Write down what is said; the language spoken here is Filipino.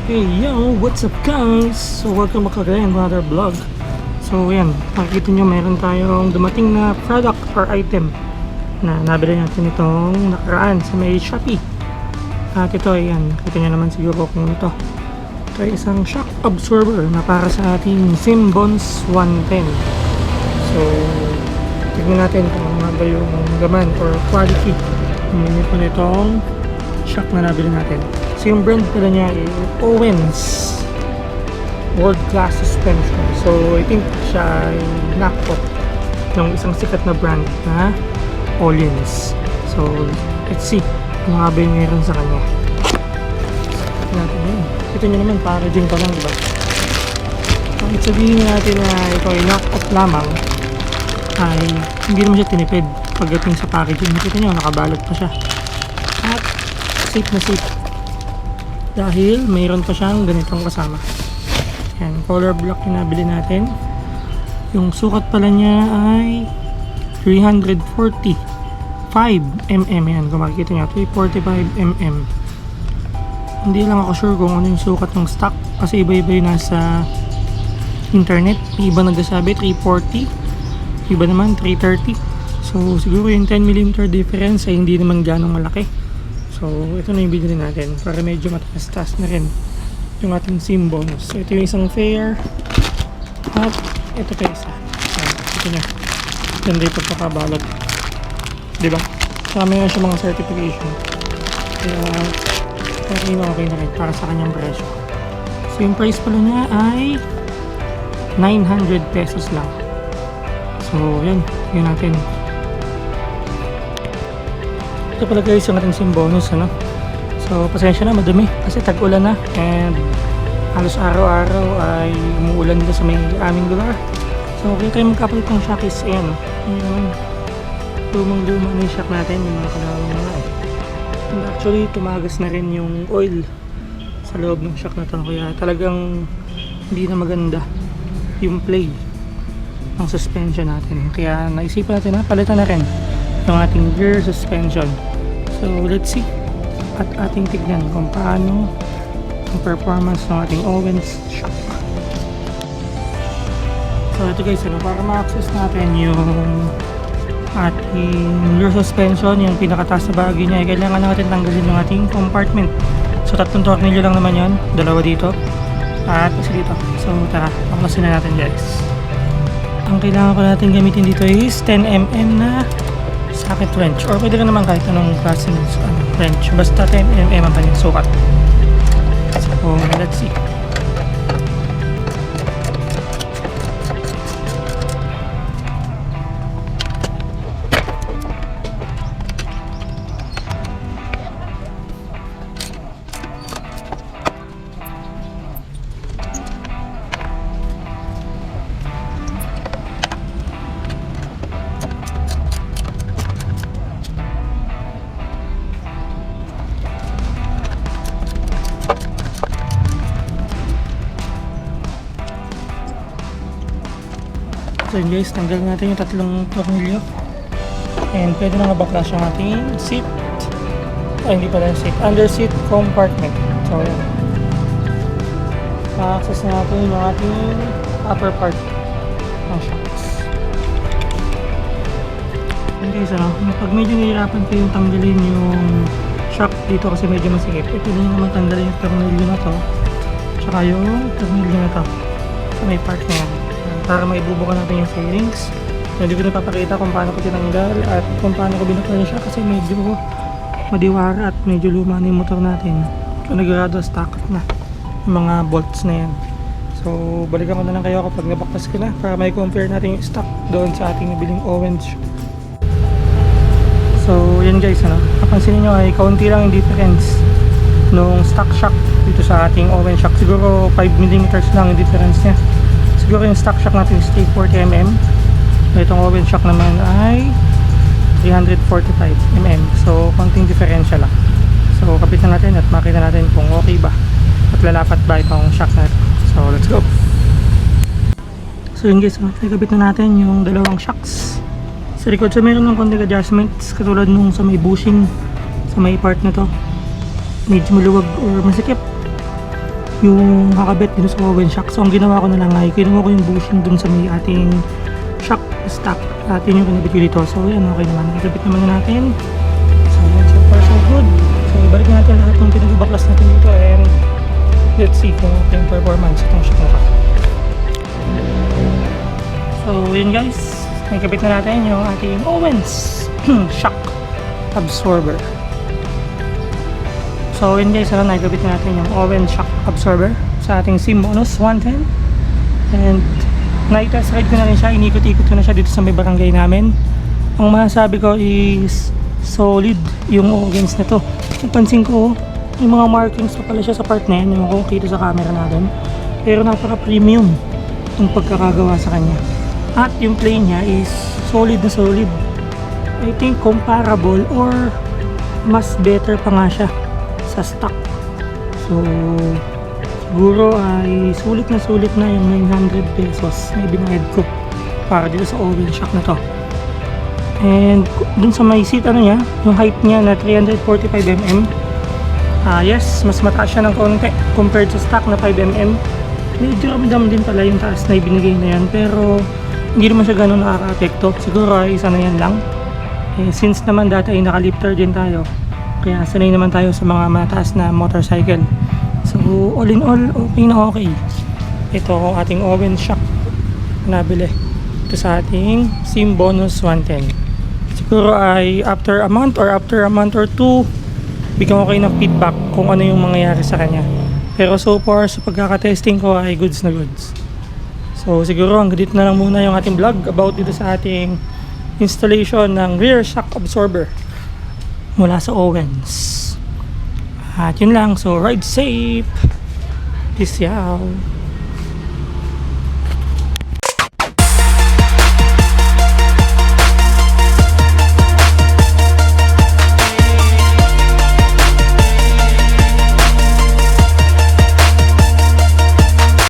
Hey yo, what's up guys? So welcome back again to another vlog. So yan, makikita nyo meron tayong dumating na product or item na nabili natin itong nakaraan sa may Shopee. At ito ayan, kita nyo naman siguro kung ito ay isang shock absorber na para sa ating Simbons 110. So tignan natin kung ano ba yung gaman or quality ng itong shock na nabili natin. So yung brand pala niya ay Owens World Class Suspension. So I think siya ay knockoff ng isang sikat na brand na Ollins. So let's see kung nga ba yung meron sa kanya. So natin yun. Ito nyo naman packaging pa lang, diba? Kung sabihin natin na ito ay knockoff lamang, ay hindi naman siya tinipid pagdating sa packaging. Kita nyo, nakabalot pa siya. At safe na safe. Dahil mayroon pa siyang ganitong kasama. Yan, color block yung nabili natin. Yung sukat pala niya ay 345 mm yan. Kung makikita nyo, 345 mm. Hindi lang ako sure kung ano yung sukat ng stock kasi iba-iba yung nasa internet. May iba nagsasabi 340, iba naman 330. So siguro yung 10mm difference ay hindi naman ganong malaki. So, ito na yung binili natin para medyo mataas-taas na rin yung ating Simbons. So, ito yung isang fair at ito pa isa. Ito niya. Ganda yung pagkakabalot. Diba? Marami na siya mga certification. Kaya, okay na rin para sa kanyang presyo. So, yung price pala niya ay 900 pesos lang. So, yan. Yun natin. Ito pala guys yung ating Simbonus, ano? So pasensya na, madumi kasi tag-ulan na and halos araw-araw ay umuulan dito sa may aming lugar. So okay tayo magkapalit ng shockis. Ayan, yun naman lumang-luma na yung shock natin, yung mga kalawang mga and actually tumagas na rin yung oil sa loob ng shock na ito, kaya talagang hindi na maganda yung play ng suspension natin, kaya naisipan natin na palitan na rin yung ating gear suspension. So let's see at ating tignan kung paano ang performance ng ating Owens shock. So ito guys, ano, para ma-access natin yung ating gear suspension, yung pinakataas na bahagi niya, kailangan natin tanggalin yung ating compartment. So 3 tornilyo lang naman yun, 2 dito at isa dito. So tara, paklasin na natin guys. Ang kailangan pa natin gamitin dito is 10mm na socket wrench, or pwede ka naman kahit anong klase ng wrench, basta 10mm ang kanyang sukat. So let's see. So yun guys, tanggal natin yung 3 tornilyo and pwede na mabaklas yung ating seat, hindi pala seat, under seat compartment. So yan, ma-access natin yung ating upper part ng shocks. Yun guys, ano, pag medyo nahihirapan kayong tanggalin yung shock dito kasi medyo masikip, pwede nyo naman tanggalin yung tornilyo na to tsaka yung tornilyo na to sa may part na yan para maibubukan natin yung fairings. Hindi ko napapakita kung paano ko tinanggal at kung paano ko binuklan siya kasi medyo madiwara at medyo luma na yung motor natin. Panigurado stock up na yung mga bolts na yan. So balikan ko na lang kayo kapag nabaklas ko na para may compare natin yung stock doon sa ating nabiling Owens. So yan guys, ano, kapansin niyo ay kaunti lang yung difference nung stock shock dito sa ating Owens shock. Siguro 5mm lang yung difference niya. Siguro yung stock shock natin is 340mm. Itong Owens shock naman ay 345mm. So konting diferensya lang. So kapit na natin at makita natin kung okay ba at lalapat ba itong shock natin. So let's go. So yun guys, nakikabit na natin yung dalawang shocks sa likod. So meron ng konting adjustments katulad nung sa may bushing sa may part na to. Medyo maluwag or masikip. yung kakabit dun sa Owen shock. So ang ginawa ko na lang ay kinuha ko yung bushing dun sa may ating shock stock at yun yung kinabit ko dito. So yan, okay naman, nakabit naman na natin. So yan, so far so good. So ibalik natin lahat ng pinag-baklas natin dito and let's see kung okay yung performance itong shock na to. So yun guys, nakabit na natin yung ating Owens shock absorber. So yun guys, nakabit na natin yung Owens shock absorber sa ating Simbonus 110 and na-test ride ko na rin siya, inikot-ikot ko na siya dito sa may barangay namin. Ang masasabi ko is solid yung Owens na to. Napansin ko yung mga markings pa pala siya sa part na yan, yung kung kita sa camera natin, pero napaka premium yung pagkakagawa sa kanya. At yung plane niya is solid na solid. I think comparable or mas better pa nga siya sa stock. So siguro ay sulit na yung 900 pesos na ibinayad ko para dito sa Owens shock na to. And dun sa may seat ano niya, yung height niya na 345mm. Yes, mas mataas siya ng konti compared sa stock na 5mm. Medyo ramdam din pala yung taas na ibinigay na yan, pero hindi naman siya ganun nakaka-apekto. Siguro ay isa na yan lang. Since naman dati ay naka-lifter din tayo, kaya sanay naman tayo sa mga mataas na motorcycle. So all in all, okay na okay. Ito ang ating Owens shock na nabili. Ito sa ating Simbonus 110. Siguro ay after a month or 2, bigyan ko kayo ng feedback kung ano yung mangyayari sa kanya. Pero so far sa pagkakatesting ko ay goods na goods. So siguro hanggang dito na lang muna yung ating vlog about dito sa ating installation ng rear shock absorber mula sa Owens. At yun lang, so ride safe. Peace out.